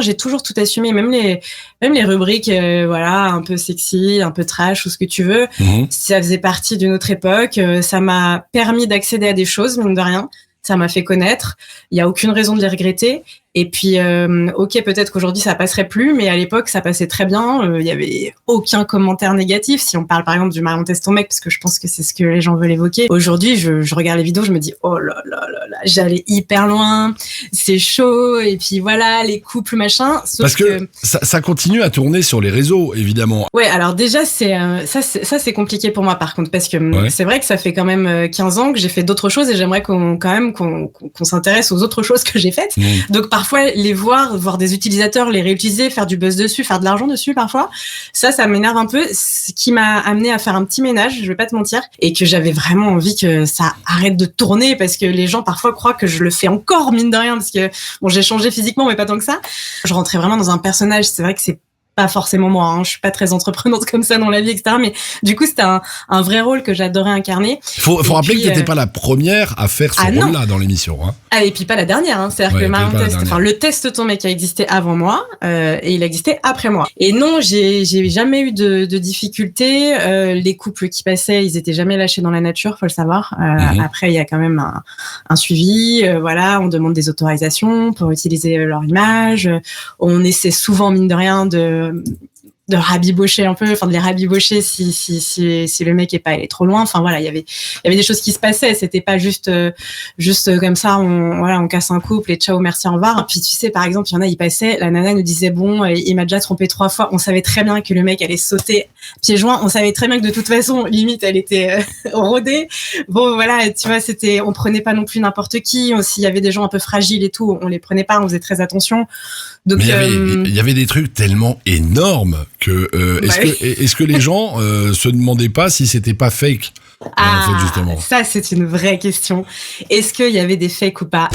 J'ai toujours tout assumé, même les rubriques, voilà, un peu sexy, un peu trash ou ce que tu veux. Ça faisait partie d'une autre époque. Ça m'a permis d'accéder à des choses, mine de rien. Ça m'a fait connaître. Il y a aucune raison de les regretter. Et puis, ok, peut-être qu'aujourd'hui ça passerait plus, mais à l'époque ça passait très bien. Il y avait aucun commentaire négatif. Si on parle par exemple du Marion teste ton mec, parce que je pense que c'est ce que les gens veulent évoquer. Aujourd'hui, je regarde les vidéos, je me dis oh là là là là, j'allais hyper loin, c'est chaud. Et puis voilà, les couples machin. Sauf Parce que ça continue à tourner sur les réseaux, évidemment. Ouais, alors déjà c'est compliqué pour moi par contre, parce que c'est vrai que ça fait quand même 15 ans que j'ai fait d'autres choses et j'aimerais qu'on s'intéresse aux autres choses que j'ai faites. Donc parfois les voir des utilisateurs les réutiliser, faire du buzz dessus, faire de l'argent dessus parfois, ça m'énerve un peu, ce qui m'a amené à faire un petit ménage, je vais pas te mentir, et que j'avais vraiment envie que ça arrête de tourner, parce que les gens parfois croient que je le fais encore, mine de rien, parce que bon, j'ai changé physiquement mais pas tant que ça. Je rentrais vraiment dans un personnage, c'est vrai que c'est pas forcément moi, hein. Je suis pas très entreprenante comme ça dans la vie, etc. Mais du coup, c'était un vrai rôle que j'adorais incarner. Faut rappeler que t'étais pas la première à faire ce rôle-là dans l'émission, hein. Ah, et puis pas la dernière, hein. C'est-à-dire que le test ton mec a existé avant moi, et il a existé après moi. Et non, j'ai jamais eu de difficultés. Les couples qui passaient, ils étaient jamais lâchés dans la nature, faut le savoir. Après, il y a quand même un suivi, voilà, on demande des autorisations pour utiliser leur image. On essaie souvent, mine de rien, de rabibocher un peu, enfin de les rabibocher si le mec est pas allé trop loin. Enfin voilà, il y avait des choses qui se passaient. C'était pas juste comme ça. On casse un couple et ciao, merci, au revoir. Puis tu sais, par exemple, il y en a, ils passaient, la nana nous disait bon, il m'a déjà trompé 3 fois. On savait très bien que le mec allait sauter pieds joints. On savait très bien que de toute façon, limite, elle était rodée. Bon voilà, tu vois, on prenait pas non plus n'importe qui. S'il y avait des gens un peu fragiles et tout, on les prenait pas. On faisait très attention. Donc il y avait des trucs tellement énormes que est-ce que les gens se demandaient pas si c'était pas fake, en fait, justement. Ça c'est une vraie question. Est-ce qu'il y avait des fakes ou pas?